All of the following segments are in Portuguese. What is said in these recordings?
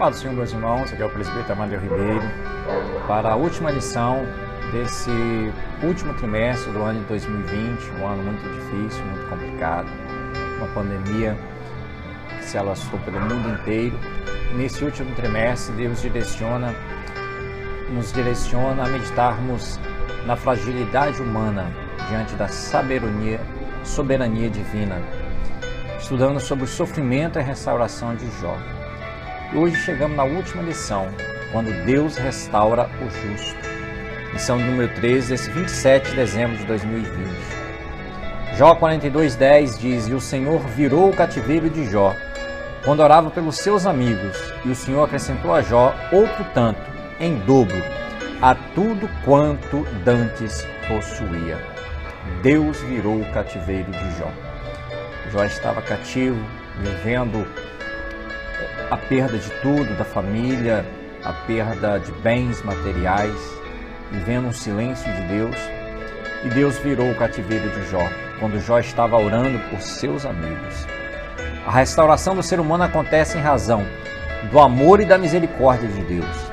Paz do Senhor, meus irmãos, aqui é o presbítero Amadeu Ribeiro, para a última lição desse último trimestre do ano de 2020, um ano muito difícil, muito complicado, uma pandemia que se alastrou pelo mundo inteiro. Nesse último trimestre, Deus nos direciona a meditarmos na fragilidade humana diante da soberania divina, estudando sobre o sofrimento e a restauração de Jó. E hoje chegamos na última lição, quando Deus restaura o justo. Lição número 13, desse 27 de dezembro de 2020. Jó 42:10 diz: E o Senhor virou o cativeiro de Jó, quando orava pelos seus amigos, e o Senhor acrescentou a Jó outro tanto, em dobro, a tudo quanto dantes possuía. Deus virou o cativeiro de Jó. Jó estava cativo, vivendo a perda de tudo, da família, a perda de bens materiais, vivendo um silêncio de Deus. E Deus virou o cativeiro de Jó, quando Jó estava orando por seus amigos. A restauração do ser humano acontece em razão do amor e da misericórdia de Deus.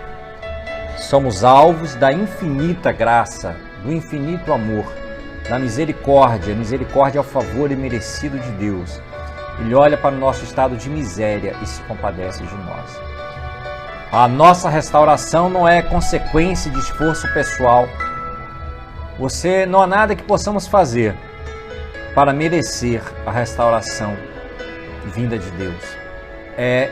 Somos alvos da infinita graça, do infinito amor, da misericórdia. Misericórdia é o favor imerecido de Deus. Ele olha para o nosso estado de miséria e se compadece de nós. A nossa restauração não é consequência de esforço pessoal. Não há nada que possamos fazer para merecer a restauração vinda de Deus. É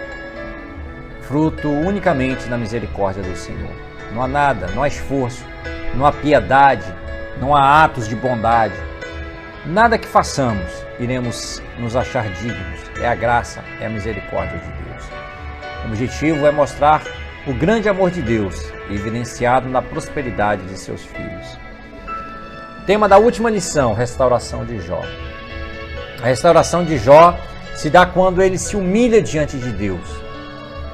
fruto unicamente da misericórdia do Senhor. Não há nada, não há esforço, não há piedade, não há atos de bondade. Nada que façamos iremos nos achar dignos. É a graça, é a misericórdia de Deus. O objetivo é mostrar o grande amor de Deus, evidenciado na prosperidade de seus filhos. Tema da última lição: restauração de Jó. A restauração de Jó se dá quando ele se humilha diante de Deus,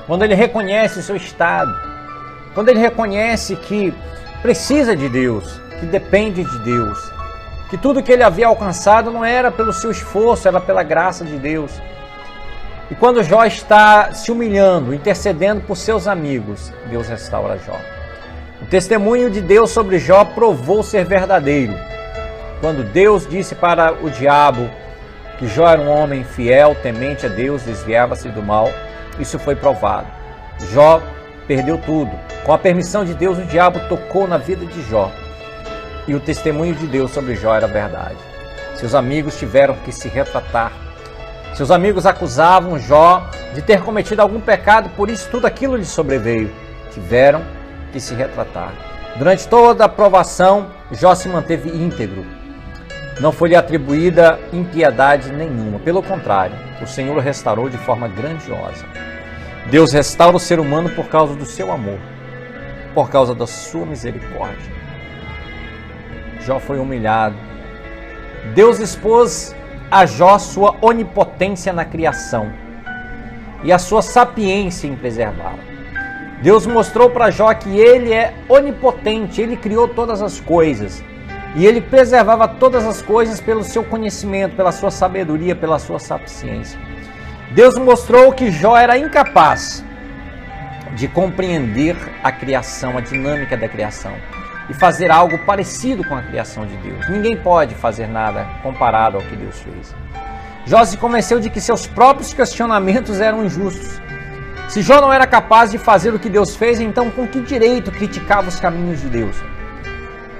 quando ele reconhece o seu estado, quando ele reconhece que precisa de Deus, que depende de Deus, que tudo que ele havia alcançado não era pelo seu esforço, era pela graça de Deus. E quando Jó está se humilhando, intercedendo por seus amigos, Deus restaura Jó. O testemunho de Deus sobre Jó provou ser verdadeiro. Quando Deus disse para o diabo que Jó era um homem fiel, temente a Deus, desviava-se do mal, isso foi provado. Jó perdeu tudo. Com a permissão de Deus, o diabo tocou na vida de Jó. E o testemunho de Deus sobre Jó era verdade. Seus amigos tiveram que se retratar. Seus amigos acusavam Jó de ter cometido algum pecado, por isso tudo aquilo lhe sobreveio. Tiveram que se retratar. Durante toda a provação, Jó se manteve íntegro. Não foi-lhe atribuída impiedade nenhuma. Pelo contrário, o Senhor o restaurou de forma grandiosa. Deus restaura o ser humano por causa do seu amor, por causa da sua misericórdia. Jó foi humilhado. Deus expôs a Jó sua onipotência na criação e a sua sapiência em preservá-la. Deus mostrou para Jó que ele é onipotente, ele criou todas as coisas e ele preservava todas as coisas pelo seu conhecimento, pela sua sabedoria, pela sua sapiência. Deus mostrou que Jó era incapaz de compreender a criação, a dinâmica da criação, e fazer algo parecido com a criação de Deus. Ninguém pode fazer nada comparado ao que Deus fez. Jó se convenceu de que seus próprios questionamentos eram injustos. Se Jó não era capaz de fazer o que Deus fez, então com que direito criticava os caminhos de Deus?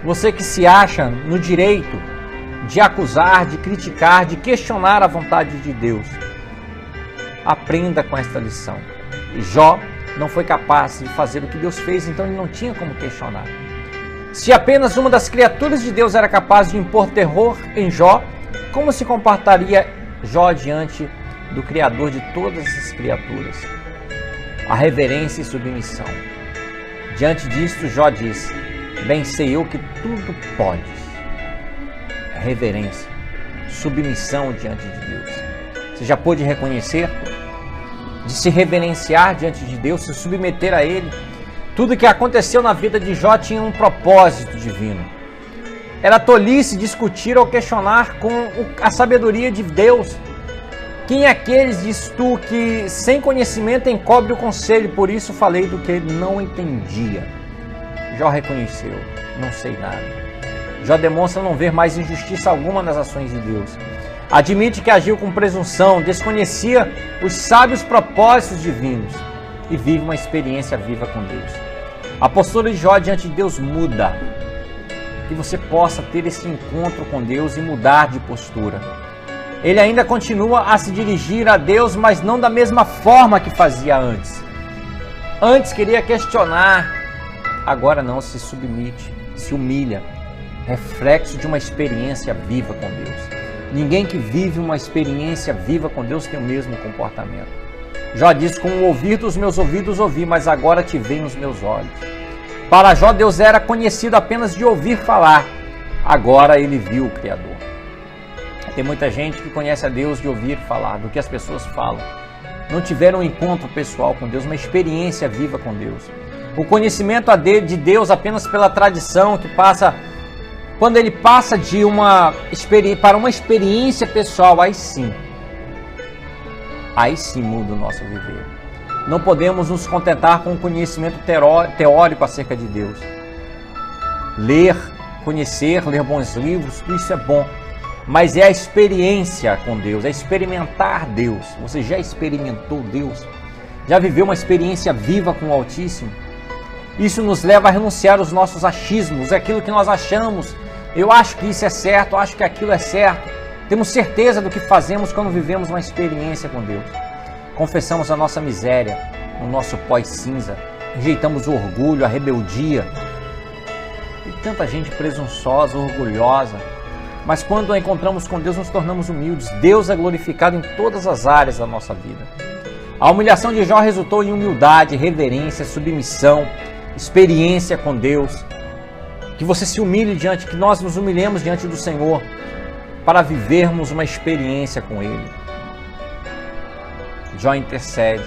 Você que se acha no direito de acusar, de criticar, de questionar a vontade de Deus, aprenda com esta lição. Jó não foi capaz de fazer o que Deus fez, então ele não tinha como questionar. Se apenas uma das criaturas de Deus era capaz de impor terror em Jó, como se comportaria Jó diante do Criador de todas as criaturas? A reverência e submissão. Diante disto, Jó diz: bem sei eu que tudo podes. Reverência, submissão diante de Deus. Você já pôde reconhecer, de se reverenciar diante de Deus, se submeter a Ele? Tudo que aconteceu na vida de Jó tinha um propósito divino. Era tolice discutir ou questionar com a sabedoria de Deus. Quem é aqueles, diz tu, que sem conhecimento encobre o conselho, por isso falei do que ele não entendia. Jó reconheceu, não sei nada. Jó demonstra não ver mais injustiça alguma nas ações de Deus. Admite que agiu com presunção, desconhecia os sábios propósitos divinos e vive uma experiência viva com Deus. A postura de Jó diante de Deus muda. Que você possa ter esse encontro com Deus e mudar de postura. Ele ainda continua a se dirigir a Deus, mas não da mesma forma que fazia antes. Antes queria questionar, agora não, se submete, se humilha. Reflexo de uma experiência viva com Deus. Ninguém que vive uma experiência viva com Deus tem o mesmo comportamento. Jó diz, com o ouvir dos meus ouvidos ouvi, mas agora te vejo nos meus olhos. Para Jó, Deus era conhecido apenas de ouvir falar. Agora ele viu o Criador. Tem muita gente que conhece a Deus de ouvir falar, do que as pessoas falam. Não tiveram um encontro pessoal com Deus, uma experiência viva com Deus. O conhecimento de Deus apenas pela tradição que passa... Quando ele passa para uma experiência pessoal, aí sim muda o nosso viver. Não podemos nos contentar com o conhecimento teórico acerca de Deus. Ler, conhecer, ler bons livros, tudo isso é bom. Mas é a experiência com Deus, é experimentar Deus. Você já experimentou Deus? Já viveu uma experiência viva com o Altíssimo? Isso nos leva a renunciar aos nossos achismos, aquilo que nós achamos. Eu acho que isso é certo, eu acho que aquilo é certo. Temos certeza do que fazemos quando vivemos uma experiência com Deus. Confessamos a nossa miséria, o nosso pós-cinza. Rejeitamos o orgulho, a rebeldia. Tem tanta gente presunçosa, orgulhosa. Mas quando a encontramos com Deus, nos tornamos humildes. Deus é glorificado em todas as áreas da nossa vida. A humilhação de Jó resultou em humildade, reverência, submissão, experiência com Deus. Que você se humilhe que nós nos humilhemos diante do Senhor para vivermos uma experiência com Ele. Jó intercede,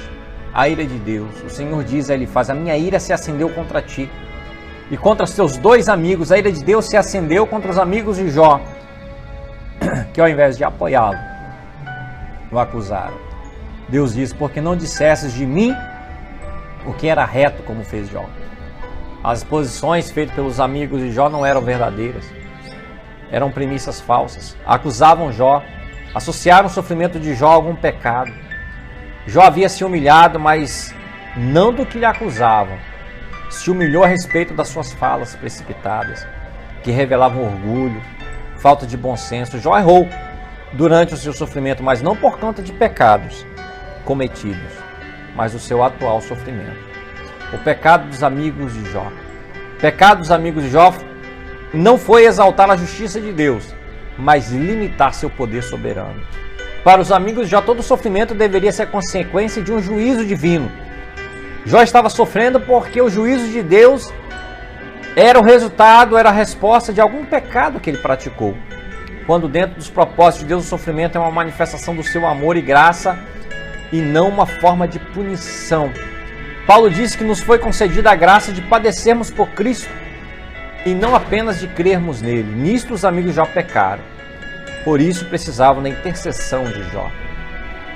a ira de Deus. O Senhor diz a Elifaz, a minha ira se acendeu contra ti. E contra os teus dois amigos, a ira de Deus se acendeu contra os amigos de Jó, que ao invés de apoiá-lo, o acusaram. Deus diz, porque não dissestes de mim o que era reto, como fez Jó. As exposições feitas pelos amigos de Jó não eram verdadeiras. Eram premissas falsas. Acusavam Jó, associaram o sofrimento de Jó a algum pecado. Jó havia se humilhado, mas não do que lhe acusavam. Se humilhou a respeito das suas falas precipitadas, que revelavam orgulho, falta de bom senso. Jó errou durante o seu sofrimento, mas não por conta de pecados cometidos, mas o seu atual sofrimento. O pecado dos amigos de Jó. O pecado dos amigos de Jó não foi exaltar a justiça de Deus, mas limitar seu poder soberano. Para os amigos de Jó, todo sofrimento deveria ser consequência de um juízo divino. Jó estava sofrendo porque o juízo de Deus era o resultado, era a resposta de algum pecado que ele praticou. Quando dentro dos propósitos de Deus o sofrimento é uma manifestação do seu amor e graça e não uma forma de punição. Paulo diz que nos foi concedida a graça de padecermos por Cristo e não apenas de crermos nele. Nisto os amigos de Jó pecaram. Por isso precisavam da intercessão de Jó.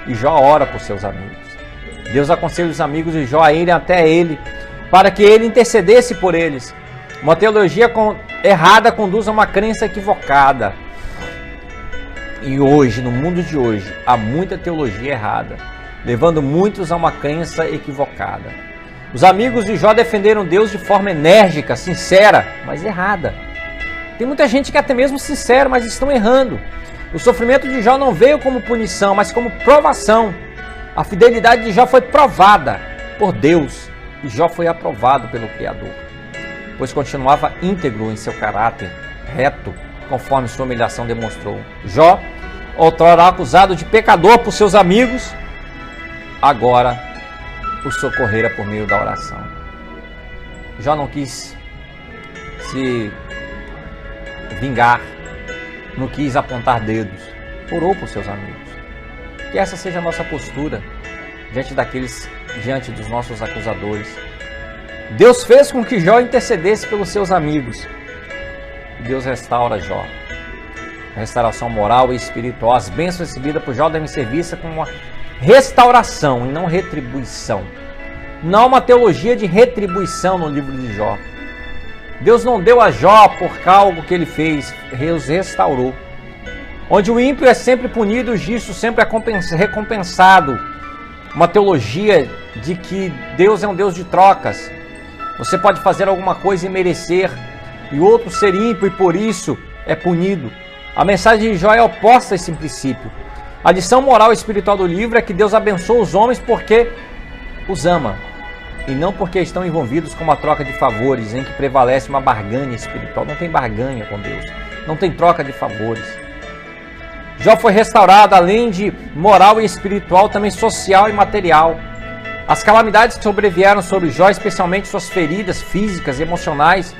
E Jó ora por seus amigos. Deus aconselha os amigos de Jó a irem até ele, para que ele intercedesse por eles. Uma teologia errada conduz a uma crença equivocada. E hoje, no mundo de hoje, há muita teologia errada, levando muitos a uma crença equivocada. Os amigos de Jó defenderam Deus de forma enérgica, sincera, mas errada. Tem muita gente que é até mesmo sincera, mas estão errando. O sofrimento de Jó não veio como punição, mas como provação. A fidelidade de Jó foi provada por Deus e Jó foi aprovado pelo Criador, pois continuava íntegro em seu caráter, reto, conforme sua humilhação demonstrou. Jó, outrora acusado de pecador por seus amigos, agora o socorrera por meio da oração. Jó não quis se vingar, não quis apontar dedos, orou por seus amigos. Que essa seja a nossa postura diante dos nossos acusadores. Deus fez com que Jó intercedesse pelos seus amigos. Deus restaura Jó. restauração moral e espiritual. As bênçãos recebidas por Jó devem ser vistas como uma restauração e não retribuição. Não há uma teologia de retribuição no livro de Jó. Deus não deu a Jó por algo que ele fez, Deus restaurou. Onde o ímpio é sempre punido, o justo sempre é recompensado. Uma teologia de que Deus é um Deus de trocas. Você pode fazer alguma coisa e merecer, e outro ser ímpio e por isso é punido. A mensagem de Jó é oposta a esse princípio. A lição moral e espiritual do livro é que Deus abençoa os homens porque os ama, e não porque estão envolvidos com uma troca de favores em que prevalece uma barganha espiritual. Não tem barganha com Deus, não tem troca de favores. Jó foi restaurado, além de moral e espiritual, também social e material. As calamidades que sobrevieram sobre Jó, especialmente suas feridas físicas e emocionais,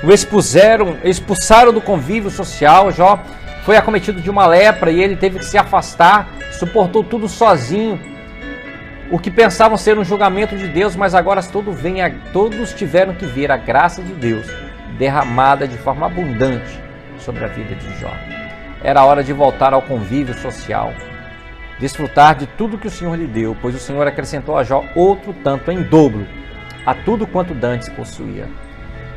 o expulsaram do convívio social. Jó foi acometido de uma lepra e ele teve que se afastar, suportou tudo sozinho. O que pensavam ser um julgamento de Deus, mas agora todos tiveram que ver a graça de Deus derramada de forma abundante sobre a vida de Jó. Era hora de voltar ao convívio social, desfrutar de tudo que o Senhor lhe deu, pois o Senhor acrescentou a Jó outro tanto em dobro a tudo quanto dantes possuía.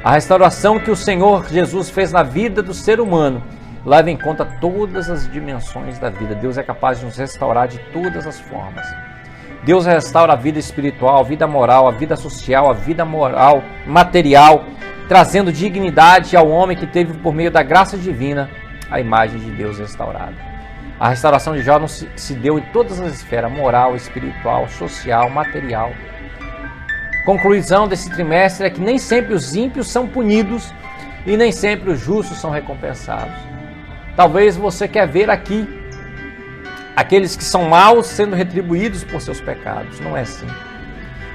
A restauração que o Senhor Jesus fez na vida do ser humano leva em conta todas as dimensões da vida. Deus é capaz de nos restaurar de todas as formas. Deus restaura a vida espiritual, a vida moral, a vida social, a vida moral, material, trazendo dignidade ao homem que teve, por meio da graça divina, a imagem de Deus restaurada. A restauração de Jó se deu em todas as esferas: moral, espiritual, social, material. Conclusão desse trimestre é que nem sempre os ímpios são punidos e nem sempre os justos são recompensados. Talvez você quer ver aqui aqueles que são maus sendo retribuídos por seus pecados. Não é assim.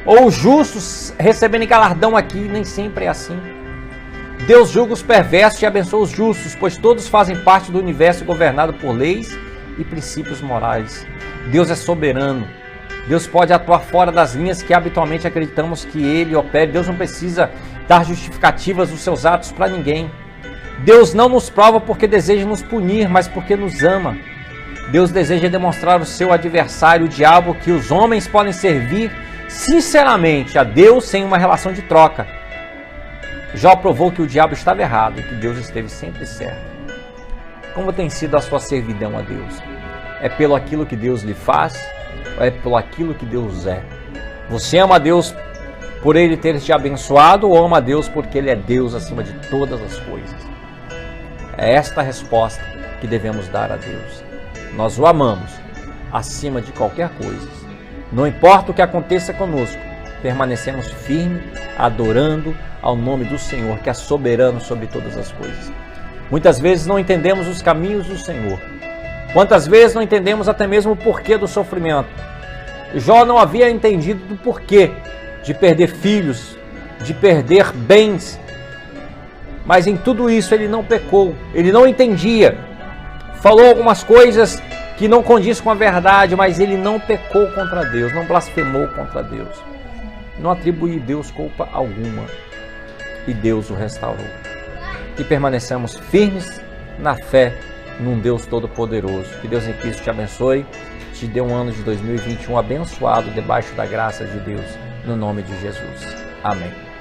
Ou os justos recebendo galardão aqui. Nem sempre é assim. Deus julga os perversos e abençoa os justos, pois todos fazem parte do universo governado por leis e princípios morais. Deus é soberano. Deus pode atuar fora das linhas que habitualmente acreditamos que Ele opere. Deus não precisa dar justificativas dos seus atos para ninguém. Deus não nos prova porque deseja nos punir, mas porque nos ama. Deus deseja demonstrar ao seu adversário, o diabo, que os homens podem servir sinceramente a Deus sem uma relação de troca. Jó provou que o diabo estava errado e que Deus esteve sempre certo. Como tem sido a sua servidão a Deus? É pelo aquilo que Deus lhe faz ou é pelo aquilo que Deus é? Você ama a Deus por Ele ter te abençoado ou ama a Deus porque Ele é Deus acima de todas as coisas? É esta a resposta que devemos dar a Deus. Nós o amamos acima de qualquer coisa. Não importa o que aconteça conosco, permanecemos firmes, adorando ao nome do Senhor, que é soberano sobre todas as coisas. Muitas vezes não entendemos os caminhos do Senhor. Quantas vezes não entendemos até mesmo o porquê do sofrimento. Jó não havia entendido do porquê de perder filhos, de perder bens. Mas em tudo isso ele não pecou, ele não entendia. Falou algumas coisas que não condiz com a verdade, mas ele não pecou contra Deus, não blasfemou contra Deus. Não atribuiu a Deus culpa alguma. E Deus o restaurou. Que permaneçamos firmes na fé num Deus Todo-Poderoso. Que Deus em Cristo te abençoe, te dê um ano de 2021 abençoado debaixo da graça de Deus, no nome de Jesus. Amém.